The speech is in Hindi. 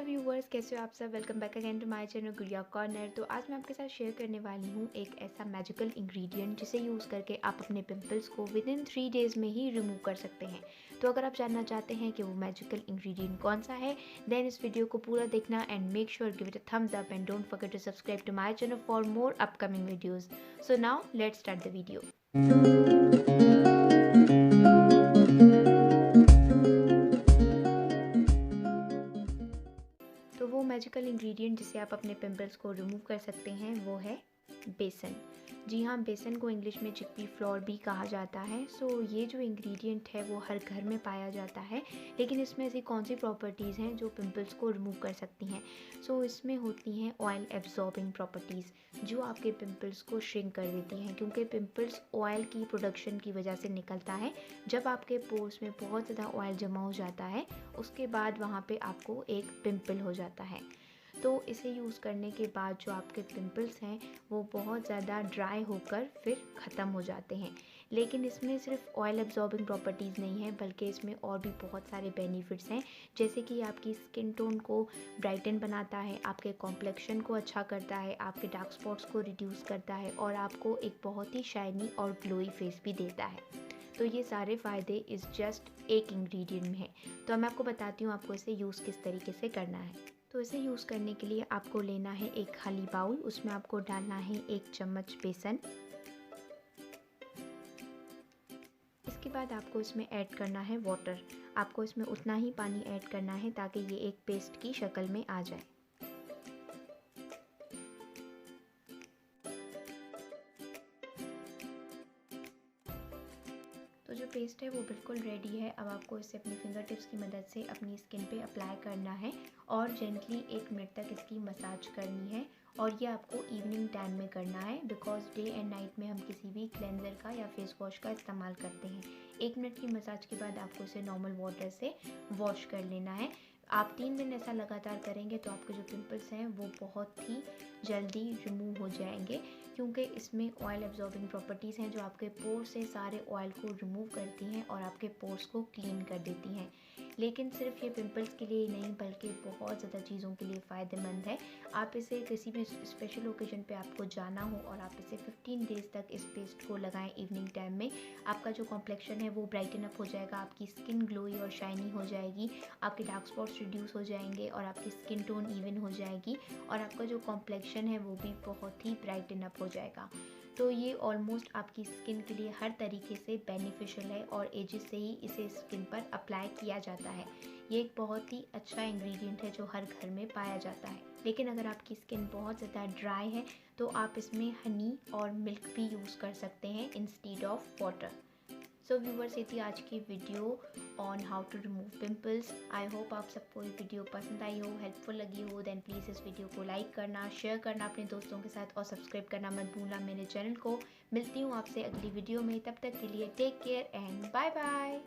व्यूवर्स, कैसे हो आप सब। Welcome back again to my channel Gudiya corner. तो आज मैं आपके साथ शेयर करने वाली हूँ एक ऐसा मैजिकल इंग्रेडिएंट जिसे यूज़ करके आप अपने पिंपल्स को विद इन 3 डेज़ में ही रिमूव कर सकते हैं। तो अगर आप जानना चाहते हैं कि वो मैजिकल इंग्रेडिएंट कौन सा है, देन इस वीडियो को पूरा देखना and make sure give it a thumbs up and don't forget to subscribe to my channel for more upcoming videos. So now let's start the video. तो वो मैजिकल इंग्रेडिएंट जिसे आप अपने पिंपल्स को रिमूव कर सकते हैं वो है बेसन। जी हाँ, बेसन को इंग्लिश में चिकपी फ्लोर भी कहा जाता है। सो ये जो इंग्रेडिएंट है वो हर घर में पाया जाता है, लेकिन इसमें ऐसी कौन सी प्रॉपर्टीज़ हैं जो पिंपल्स को रिमूव कर सकती हैं। सो इसमें होती हैं ऑयल एब्जॉर्बिंग प्रॉपर्टीज़ जो आपके पिंपल्स को श्रिंक कर देती हैं, क्योंकि पिंपल्स ऑयल की प्रोडक्शन की वजह से निकलता है। जब आपके पोर्स में बहुत ज़्यादा ऑयल जमा हो जाता है, उसके बाद वहाँ पे आपको एक पिंपल हो जाता है। तो इसे यूज़ करने के बाद जो आपके पिंपल्स हैं वो बहुत ज़्यादा ड्राई होकर फिर ख़त्म हो जाते हैं। लेकिन इसमें सिर्फ ऑयल एब्जॉर्बिंग प्रॉपर्टीज़ नहीं है, बल्कि इसमें और भी बहुत सारे बेनिफिट्स हैं, जैसे कि आपकी स्किन टोन को ब्राइटन बनाता है, आपके कॉम्प्लेक्शन को अच्छा करता है, आपके डार्क स्पॉट्स को रिड्यूस करता है और आपको एक बहुत ही शाइनी और ग्लोई फेस भी देता है। तो ये सारे फ़ायदे इस जस्ट एक इंग्रेडिएंट में है। तो अब मैं आपको बताती हूँ आपको इसे यूज़ किस तरीके से करना है। तो इसे यूज़ करने के लिए आपको लेना है एक खाली बाउल, उसमें आपको डालना है 1 चम्मच बेसन। इसके बाद आपको इसमें ऐड करना है वाटर। आपको इसमें उतना ही पानी ऐड करना है ताकि ये एक पेस्ट की शक्ल में आ जाए। तो जो पेस्ट है वो बिल्कुल रेडी है। अब आपको इसे अपनी फिंगर टिप्स की मदद से अपनी स्किन पे अप्लाई करना है और जेंटली 1 मिनट तक इसकी मसाज करनी है। और ये आपको इवनिंग टाइम में करना है, बिकॉज डे एंड नाइट में हम किसी भी क्लेंजर का या फेस वॉश का इस्तेमाल करते हैं। 1 मिनट की मसाज के बाद आपको इसे नॉर्मल वाटर से वॉश कर लेना है। आप 3 दिन ऐसा लगातार करेंगे तो आपके जो पिंपल्स हैं वो बहुत ही जल्दी रिमूव हो जाएंगे, क्योंकि इसमें ऑयल एब्जॉर्बिंग प्रॉपर्टीज़ हैं जो आपके पोर से सारे ऑयल को रिमूव करती हैं और आपके पोर्स को क्लीन कर देती हैं। लेकिन सिर्फ ये पिंपल्स के लिए ही नहीं, बल्कि बहुत ज़्यादा चीज़ों के लिए फ़ायदेमंद है। आप इसे किसी भी स्पेशल ओकेजन पे आपको जाना हो और आप इसे 15 डेज़ तक इस पेस्ट को लगाएं इवनिंग टाइम में, आपका जो कॉम्प्लेक्शन है वो ब्राइटन अप हो जाएगा, आपकी स्किन ग्लोई और शाइनी हो जाएगी, आपके डार्क स्पॉट्स रिड्यूस हो जाएंगे और आपकी स्किन टोन इवन हो जाएगी और आपका जो कॉम्प्लेक्शन है वो भी बहुत ही ब्राइटन अप हो जाएगा। तो ये ऑलमोस्ट आपकी स्किन के लिए हर तरीके से बेनिफिशियल है और एजेस से ही इसे स्किन पर अप्लाई किया जाता है। ये एक बहुत ही अच्छा इंग्रेडिएंट है जो हर घर में पाया जाता है। लेकिन अगर आपकी स्किन बहुत ज़्यादा ड्राई है तो आप इसमें हनी और मिल्क भी यूज़ कर सकते हैं instead of water. So viewers, ये थी आज की video on how to remove pimples. I hope आप सबको ये वीडियो पसंद आई हो, हेल्पफुल लगी हो। देन प्लीज़ इस वीडियो को लाइक करना, शेयर करना अपने दोस्तों के साथ और सब्सक्राइब करना मत भूलना मेरे चैनल को। मिलती हूँ आपसे अगली वीडियो में, तब तक के लिए take care and bye bye.